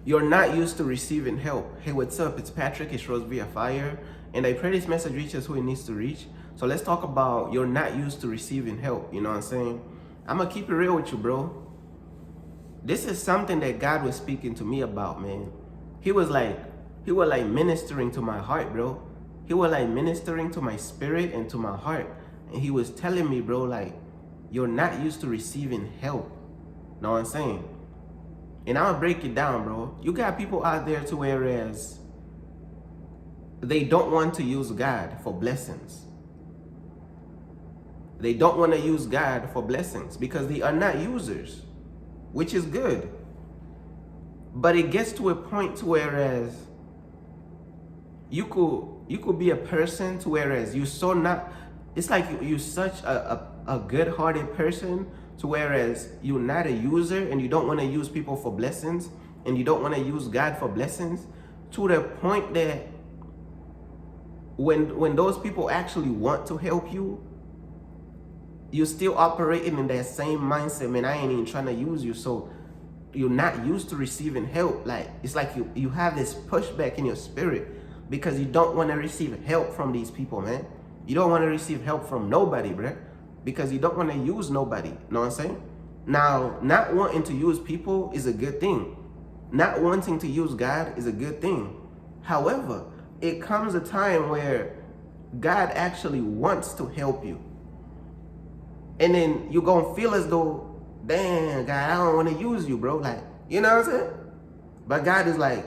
You're not used to receiving help. Hey, what's up? It's Patrick. It's Rose via Fire. And I pray this message reaches who it needs to reach. So let's talk about you're not used to receiving help. You know what I'm saying? I'm going to keep it real with you, bro. This is something that God was speaking to me about, man. He was like ministering to my heart, bro. He was like ministering to my spirit and to my heart. And he was telling me, bro, like, you're not used to receiving help. Know what I'm saying? And I'm gonna break it down, bro. You got people out there to whereas they don't want to use God for blessings. They don't want to use God for blessings because they are not users, which is good. But it gets to a point to whereas you could be a person to whereas you so not, it's like you such a good-hearted person to whereas you're not a user and you don't want to use people for blessings and you don't want to use God for blessings, to the point that when those people actually want to help you, you're still operating in that same mindset, man, I ain't even trying to use you. So you're not used to receiving help. Like, it's like you have this pushback in your spirit because you don't want to receive help from these people, man. You don't want to receive help from nobody, bruh, because you don't want to use nobody. Know what I'm saying? Now, not wanting to use people is a good thing. Not wanting to use God is a good thing. However, it comes a time where God actually wants to help you. And then you're going to feel as though, damn, God, I don't want to use you, bro. Like, you know what I'm saying? But God is like,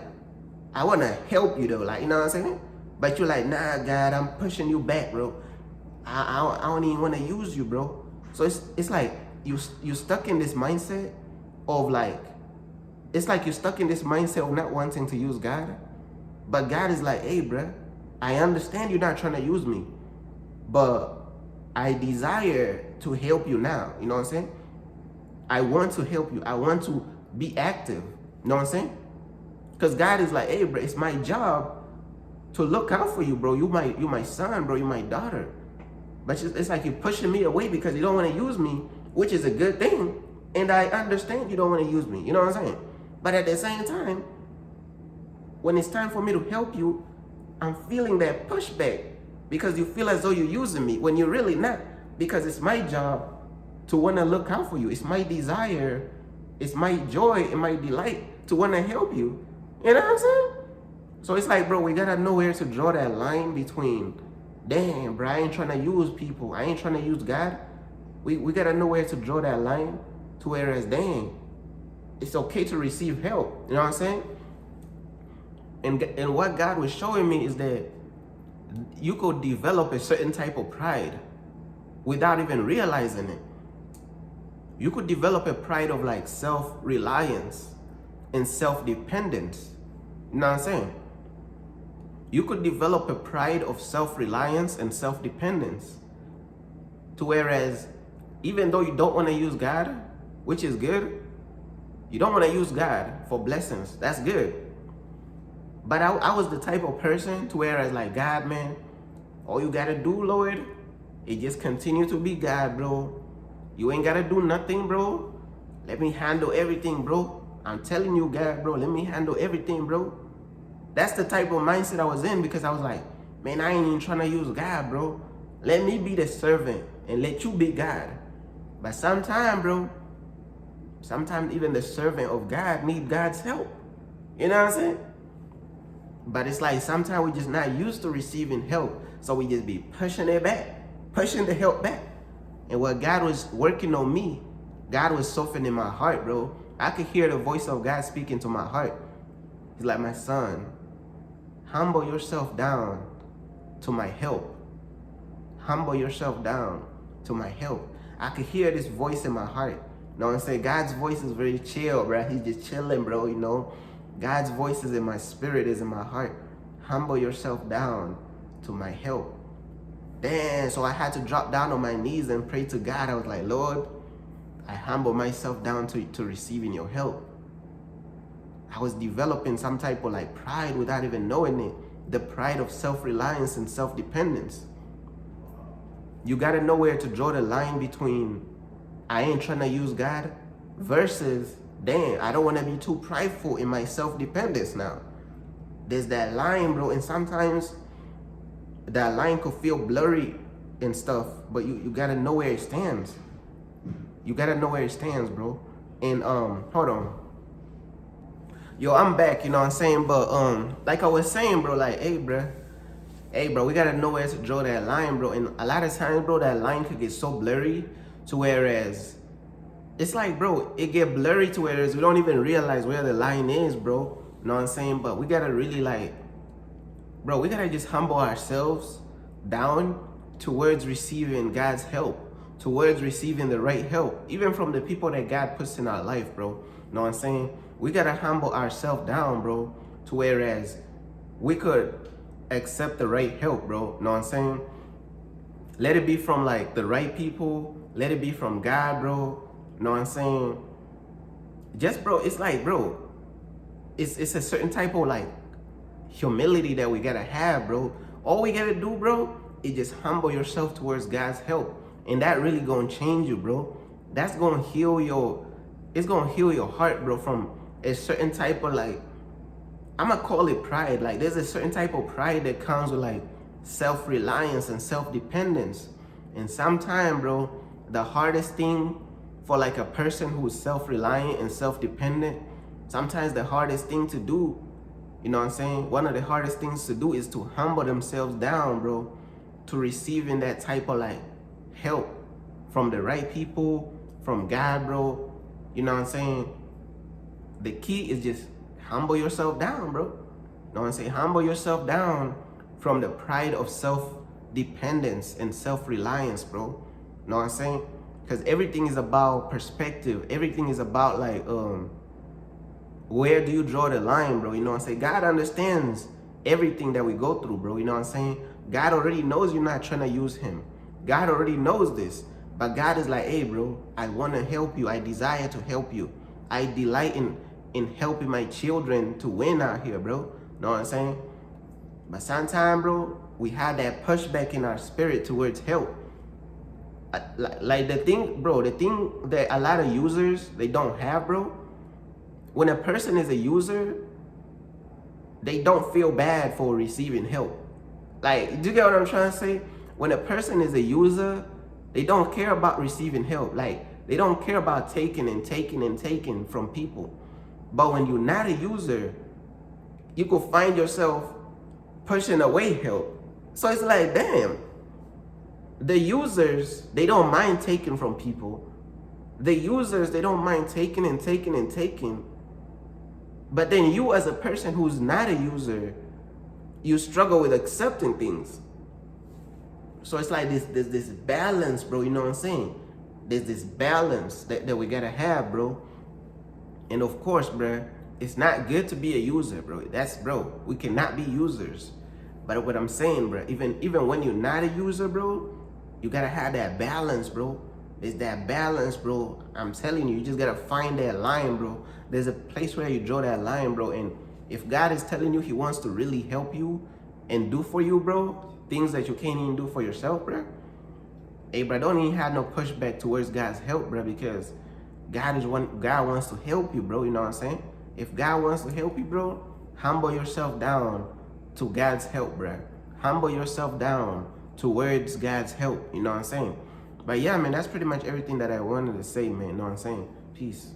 I want to help you, though. Like, you know what I'm saying? But you're like, nah, God, I'm pushing you back, bro. I don't even want to use you, bro. So it's like you stuck in this mindset of like, it's like you're stuck in this mindset of not wanting to use God. But God is like, hey, bro, I understand you're not trying to use me, but I desire to help you now. You know what I'm saying? I want to help you. I want to be active. You know what I'm saying? Because God is like, hey, bro, it's my job to look out for you, bro. You my son, bro. You my daughter. But it's like you're pushing me away because you don't want to use me, which is a good thing. And I understand you don't want to use me. You know what I'm saying? But at the same time, when it's time for me to help you, I'm feeling that pushback because you feel as though you're using me when you're really not. Because it's my job to want to look out for you. It's my desire. It's my joy and my delight to want to help you. You know what I'm saying? So it's like, bro, we got to know where to draw that line between, damn, bro, I ain't trying to use people. I ain't trying to use God. We got to know where to draw that line to whereas, damn, it's okay to receive help. You know what I'm saying? And what God was showing me is that you could develop a certain type of pride without even realizing it. You could develop a pride of like self-reliance and self-dependence. You know what I'm saying? You could develop a pride of self-reliance and self-dependence to whereas even though you don't want to use God, which is good, you don't want to use God for blessings. That's good. But I was the type of person to whereas like, God, man, all you got to do, Lord, is just continue to be God, bro. You ain't got to do nothing, bro. Let me handle everything, bro. I'm telling you, God, bro, let me handle everything, bro. That's the type of mindset I was in because I was like, man, I ain't even trying to use God, bro. Let me be the servant and let you be God. But sometimes, bro, sometimes even the servant of God need God's help. You know what I'm saying? But it's like sometimes we're just not used to receiving help. So we just be pushing it back, pushing the help back. And what God was working on me, God was softening my heart, bro. I could hear the voice of God speaking to my heart. He's like, my son, humble yourself down to my help. Humble yourself down to my help. I could hear this voice in my heart. You know what I'm saying? God's voice is very chill, bro. He's just chilling, bro, you know. God's voice is in my spirit, is in my heart. Humble yourself down to my help. Damn, so I had to drop down on my knees and pray to God. I was like, Lord, I humble myself down to receiving your help. I was developing some type of like pride without even knowing it. The pride of self-reliance and self-dependence. You gotta know where to draw the line between I ain't trying to use God versus dang, I don't want to be too prideful in my self-dependence now. There's that line, bro, and sometimes that line could feel blurry and stuff, but you gotta know where it stands. You gotta know where it stands, bro. And hold on. Yo, I'm back, you know what I'm saying? But like I was saying, bro, like, hey, bro, we gotta know where to draw that line, bro. And a lot of times, bro, that line could get so blurry to whereas it's like, bro, it get blurry to whereas we don't even realize where the line is, bro. You know what I'm saying? But we gotta really like, bro, we gotta just humble ourselves down towards receiving God's help, towards receiving the right help, even from the people that God puts in our life, bro. You know what I'm saying? We gotta humble ourselves down, bro, to whereas we could accept the right help, bro. You know what I'm saying? Let it be from like the right people. Let it be from God, bro. You know what I'm saying? Just, bro, it's like, bro, it's a certain type of like humility that we gotta have, bro. All we gotta do, bro, is just humble yourself towards God's help. And that really gonna change you, bro. That's gonna heal it's gonna heal your heart, bro, from a certain type of like, I'm gonna call it pride. Like there's a certain type of pride that comes with like self-reliance and self-dependence. And sometimes, bro, the hardest thing for like a person who's self-reliant and self-dependent, sometimes the hardest thing to do, you know what I'm saying? One of the hardest things to do is to humble themselves down, bro, to receiving that type of like help from the right people, from God, bro. You know what I'm saying? The key is just humble yourself down, bro. You know what I'm saying? Humble yourself down from the pride of self-dependence and self-reliance, bro. You know what I'm saying? Because everything is about perspective. Everything is about like, where do you draw the line, bro? You know what I'm saying? God understands everything that we go through, bro. You know what I'm saying? God already knows you're not trying to use him. God already knows this. But God is like, hey, bro, I want to help you. I desire to help you. I delight in helping my children to win out here, bro. You know what I'm saying? But sometimes, bro, we have that pushback in our spirit towards help. Like the thing that a lot of users, they don't have, bro. When a person is a user, they don't feel bad for receiving help. Like, do you get what I'm trying to say? When a person is a user, they don't care about receiving help. Like, they don't care about taking and taking and taking from people. But when you're not a user, you could find yourself pushing away help. So it's like, damn, the users, they don't mind taking from people. The users, they don't mind taking and taking and taking. But then you as a person who's not a user, you struggle with accepting things. So it's like there's this balance, bro, you know what I'm saying? There's this balance that we gotta have, bro. And of course, bro, it's not good to be a user, bro. Bro, we cannot be users. But what I'm saying, bro, even when you're not a user, bro, you gotta have that balance, bro. There's that balance, bro. I'm telling you, you just gotta find that line, bro. There's a place where you draw that line, bro. And if God is telling you he wants to really help you and do for you, bro, things that you can't even do for yourself, bro, hey, bro, don't even have no pushback towards God's help, bro, because God wants to help you, bro. You know what I'm saying? If God wants to help you, bro, humble yourself down to God's help, bro. Humble yourself down towards God's help. You know what I'm saying? But yeah, man, that's pretty much everything that I wanted to say, man. You know what I'm saying? Peace.